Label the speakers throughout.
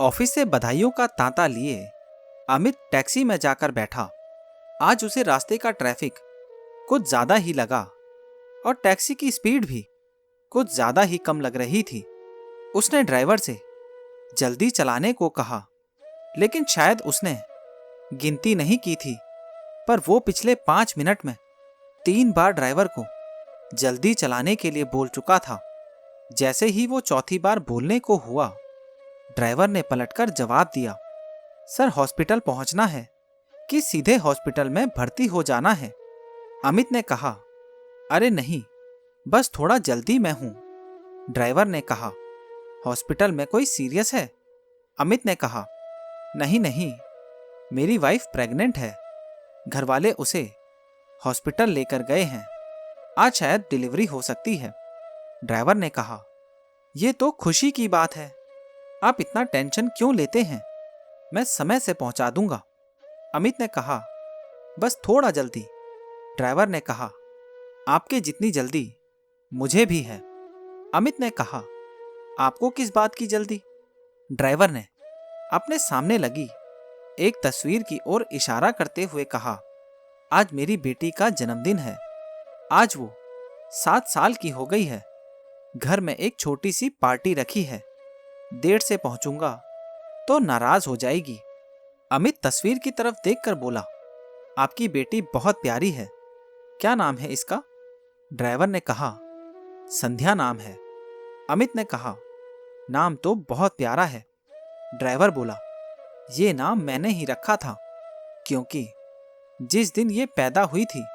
Speaker 1: Office से बधाइयों का तांता लिए अमित टैक्सी में जाकर बैठा। आज उसे रास्ते का ट्रैफिक कुछ ज्यादा ही लगा और टैक्सी की स्पीड भी कुछ ज्यादा ही कम लग रही थी। उसने ड्राइवर से जल्दी चलाने को कहा, लेकिन शायद उसने गिनती नहीं की थी, पर वो पिछले 5 मिनट में 3 बार ड्राइवर को जल्दी चलाने के लिए बोल चुका था। जैसे ही वो चौथी बार बोलने को हुआ, ड्राइवर ने पलटकर जवाब दिया, सर हॉस्पिटल पहुंचना है कि सीधे हॉस्पिटल में भर्ती हो जाना है? अमित ने कहा, अरे नहीं, बस थोड़ा जल्दी में हूं। ड्राइवर ने कहा, हॉस्पिटल में कोई सीरियस है? अमित ने कहा, नहीं नहीं, मेरी वाइफ प्रेग्नेंट है। घर वाले उसे हॉस्पिटल लेकर गए हैं। आज शायद डिलीवरी हो सकती है। ड्राइवर ने कहा, यह तो खुशी की बात है, आप इतना टेंशन क्यों लेते हैं? मैं समय से पहुंचा दूंगा। अमित ने कहा, बस थोड़ा जल्दी। ड्राइवर ने कहा, आपके जितनी जल्दी मुझे भी है। अमित ने कहा, आपको किस बात की जल्दी? ड्राइवर ने अपने सामने लगी एक तस्वीर की ओर इशारा करते हुए कहा, आज मेरी बेटी का जन्मदिन है। आज वो 7 साल की हो गई है। घर में एक छोटी सी पार्टी रखी है। देर से पहुंचूंगा तो नाराज हो जाएगी। अमित तस्वीर की तरफ देखकर बोला, आपकी बेटी बहुत प्यारी है। क्या नाम है इसका? ड्राइवर ने कहा, संध्या नाम है। अमित ने कहा, नाम तो बहुत प्यारा है। ड्राइवर बोला, ये नाम मैंने ही रखा था, क्योंकि जिस दिन ये पैदा हुई थी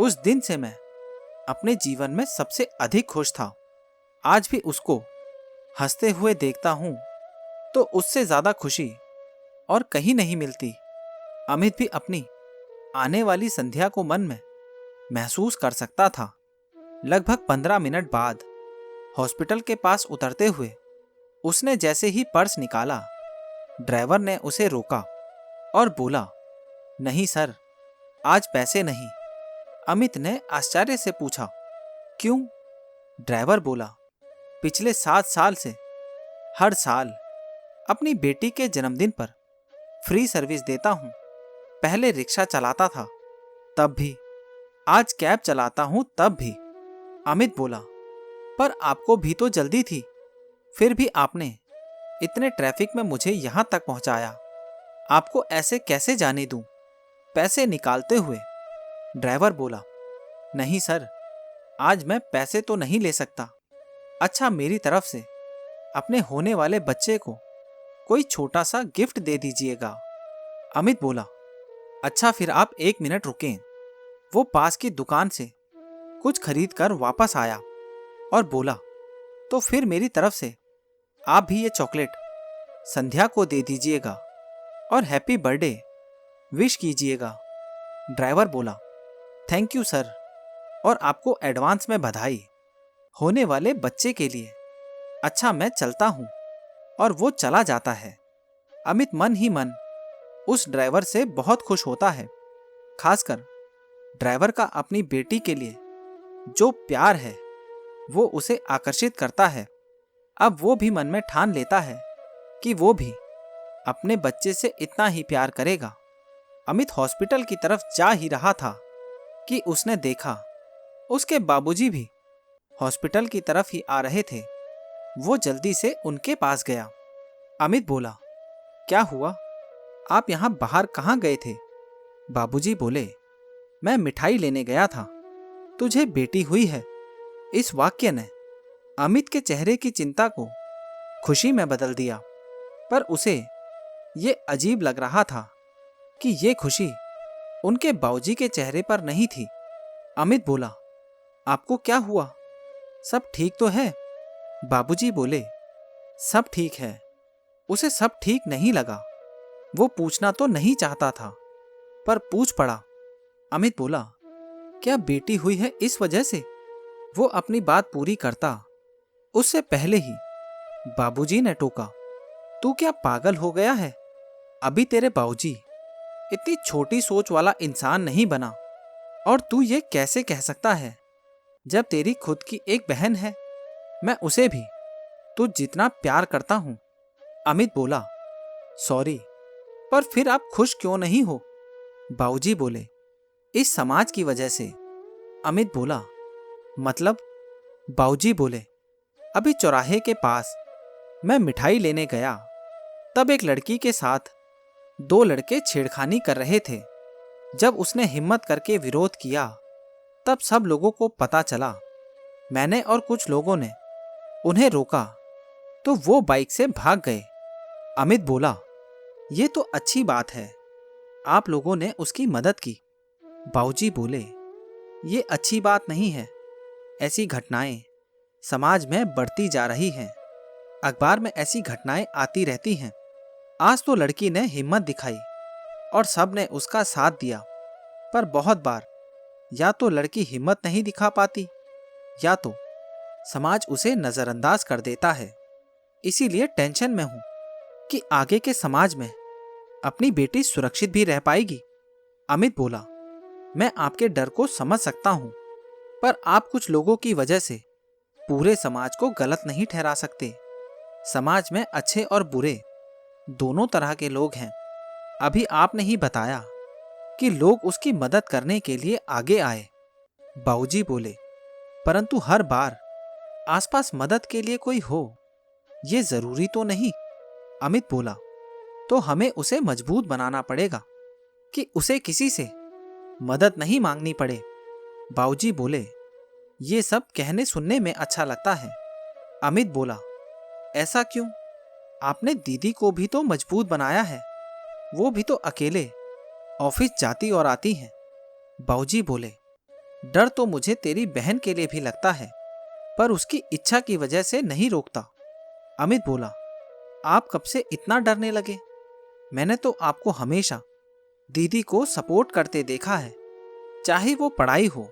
Speaker 1: उस दिन से मैं अपने जीवन में सबसे अधिक खुश था। आज भी उसको हंसते हुए देखता हूं तो उससे ज्यादा खुशी और कहीं नहीं मिलती। अमित भी अपनी आने वाली संध्या को मन में महसूस कर सकता था। लगभग 15 मिनट बाद हॉस्पिटल के पास उतरते हुए उसने जैसे ही पर्स निकाला, ड्राइवर ने उसे रोका और बोला, नहीं सर, आज पैसे नहीं। अमित ने आश्चर्य से पूछा, क्यों? ड्राइवर बोला, पिछले 7 साल से हर साल अपनी बेटी के जन्मदिन पर फ्री सर्विस देता हूं। पहले रिक्शा चलाता था तब भी, आज कैब चलाता हूं तब भी। अमित बोला, पर आपको भी तो जल्दी थी, फिर भी आपने इतने ट्रैफिक में मुझे यहां तक पहुंचाया। आपको ऐसे कैसे जाने दूं? पैसे निकालते हुए ड्राइवर बोला, नहीं सर, आज मैं पैसे तो नहीं ले सकता। अच्छा, मेरी तरफ से अपने होने वाले बच्चे को कोई छोटा सा गिफ्ट दे दीजिएगा। अमित बोला, अच्छा फिर आप 1 मिनट रुकें। वो पास की दुकान से कुछ खरीद कर वापस आया और बोला, तो फिर मेरी तरफ से आप भी ये चॉकलेट संध्या को दे दीजिएगा और हैप्पी बर्थडे विश कीजिएगा। ड्राइवर बोला, थैंक यू सर, और आपको एडवांस में बधाई होने वाले बच्चे के लिए। अच्छा, मैं चलता हूं। और वो चला जाता है। अमित मन ही मन उस ड्राइवर से बहुत खुश होता है। खासकर ड्राइवर का अपनी बेटी के लिए जो प्यार है वो उसे आकर्षित करता है। अब वो भी मन में ठान लेता है कि वो भी अपने बच्चे से इतना ही प्यार करेगा। अमित हॉस्पिटल की तरफ जा ही रहा था कि उसने देखा उसके बाबूजी भी हॉस्पिटल की तरफ ही आ रहे थे। वो जल्दी से उनके पास गया। अमित बोला, क्या हुआ? आप यहाँ बाहर कहाँ गए थे? बाबूजी बोले, मैं मिठाई लेने गया था। तुझे बेटी हुई है। इस वाक्य ने अमित के चेहरे की चिंता को खुशी में बदल दिया, पर उसे ये अजीब लग रहा था कि ये खुशी उनके बाबूजी के चेहरे पर नहीं थी। अमित बोला, आपको क्या हुआ? सब ठीक तो है? बाबूजी बोले, सब ठीक है। उसे सब ठीक नहीं लगा। वो पूछना तो नहीं चाहता था, पर पूछ पड़ा। अमित बोला, क्या बेटी हुई है इस वजह से? वो अपनी बात पूरी करता उससे पहले ही बाबूजी ने टोका, तू क्या पागल हो गया है? अभी तेरे बाबूजी इतनी छोटी सोच वाला इंसान नहीं बना, और तू ये कैसे कह सकता है जब तेरी खुद की एक बहन है? मैं उसे भी तुझ जितना प्यार करता हूं। अमित बोला, सॉरी, पर फिर आप खुश क्यों नहीं हो? बाबूजी बोले, इस समाज की वजह से। अमित बोला, मतलब? बाबूजी बोले, अभी चौराहे के पास मैं मिठाई लेने गया, तब एक लड़की के साथ दो लड़के छेड़खानी कर रहे थे। जब उसने हिम्मत करके विरोध किया, तब सब लोगों को पता चला। मैंने और कुछ लोगों ने उन्हें रोका तो वो बाइक से भाग गए। अमित बोला, ये तो अच्छी बात है, आप लोगों ने उसकी मदद की। बाबूजी बोले, ये अच्छी बात नहीं है। ऐसी घटनाएं समाज में बढ़ती जा रही हैं। अखबार में ऐसी घटनाएं आती रहती हैं। आज तो लड़की ने हिम्मत दिखाई और सब ने उसका साथ दिया, पर बहुत बार या तो लड़की हिम्मत नहीं दिखा पाती या तो समाज उसे नज़रअंदाज कर देता है। इसीलिए टेंशन में हूं कि आगे के समाज में अपनी बेटी सुरक्षित भी रह पाएगी। अमित बोला, मैं आपके डर को समझ सकता हूं, पर आप कुछ लोगों की वजह से पूरे समाज को गलत नहीं ठहरा सकते। समाज में अच्छे और बुरे दोनों तरह के लोग हैं। अभी आपने ही बताया कि लोग उसकी मदद करने के लिए आगे आए। बाबूजी बोले, परंतु हर बार आसपास मदद के लिए कोई हो, ये जरूरी तो नहीं। अमित बोला, तो हमें उसे मजबूत बनाना पड़ेगा कि उसे किसी से मदद नहीं मांगनी पड़े। बाबूजी बोले, ये सब कहने सुनने में अच्छा लगता है। अमित बोला, ऐसा क्यों? आपने दीदी को भी तो मजबूत बनाया है, वो भी तो अकेले ऑफिस जाती और आती हैं। बाबूजी बोले, डर तो मुझे तेरी बहन के लिए भी लगता है, पर उसकी इच्छा की वजह से नहीं रोकता। अमित बोला, आप कब से इतना डरने लगे? मैंने तो आपको हमेशा दीदी को सपोर्ट करते देखा है, चाहे वो पढ़ाई हो,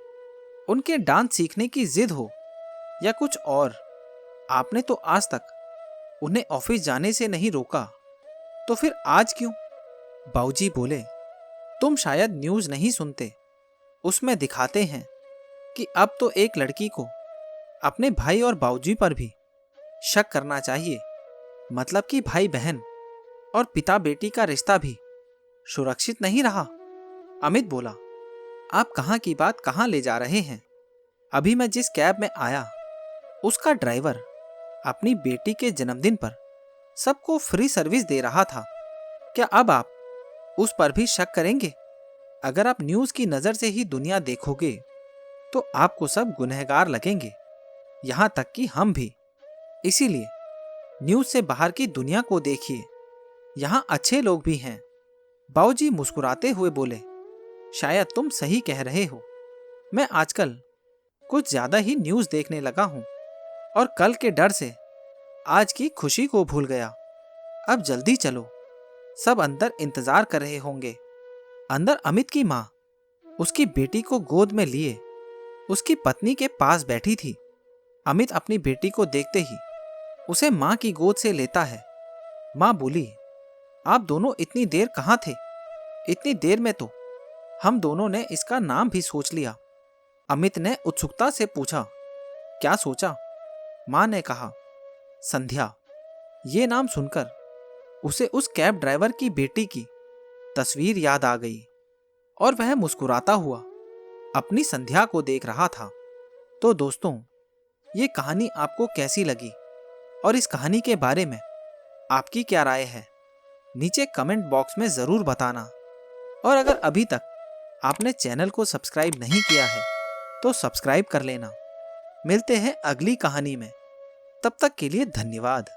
Speaker 1: उनके डांस सीखने की जिद हो या कुछ और। आपने तो आज तक उन्हें ऑफिस जाने से नहीं रोका, तो फिर आज क्यों? बाबूजी बोले, तुम शायद न्यूज़ नहीं सुनते। उसमें दिखाते हैं कि अब तो एक लड़की को अपने भाई और बाबूजी पर भी शक करना चाहिए। मतलब कि भाई बहन और पिता बेटी का रिश्ता भी सुरक्षित नहीं रहा। अमित बोला, आप कहाँ की बात कहाँ ले जा रहे हैं? अभी मैं जिस कैब में आया, उसका ड्राइवर अपनी बेटी के जन्मदिन पर सबको फ्री सर्विस दे रहा था। क्या अब आप उस पर भी शक करेंगे? अगर आप न्यूज़ की नज़र से ही दुनिया देखोगे तो आपको सब गुनहगार लगेंगे, यहाँ तक कि हम भी। इसीलिए न्यूज़ से बाहर की दुनिया को देखिए, यहाँ अच्छे लोग भी हैं। बाबूजी मुस्कुराते हुए बोले, शायद तुम सही कह रहे हो। मैं आजकल कुछ ज़्यादा ही न्यूज़ देखने लगा हूँ और कल के डर से आज की खुशी को भूल गया। अब जल्दी चलो, सब अंदर इंतजार कर रहे होंगे। अंदर अमित की माँ उसकी बेटी को गोद में लिए उसकी पत्नी के पास बैठी थी। अमित अपनी बेटी को देखते ही उसे माँ की गोद से लेता है। माँ बोली, आप दोनों इतनी देर कहाँ थे? इतनी देर में तो हम दोनों ने इसका नाम भी सोच लिया। अमित ने उत्सुकता से पूछा, क्या सोचा? माँ ने कहा, संध्या। ये नाम सुनकर उसे उस कैब ड्राइवर की बेटी की तस्वीर याद आ गई और वह मुस्कुराता हुआ अपनी संध्या को देख रहा था। तो दोस्तों, ये कहानी आपको कैसी लगी और इस कहानी के बारे में आपकी क्या राय है? नीचे कमेंट बॉक्स में ज़रूर बताना। और अगर अभी तक आपने चैनल को सब्सक्राइब नहीं किया है तो सब्सक्राइब कर लेना। मिलते हैं अगली कहानी में, तब तक के लिए धन्यवाद।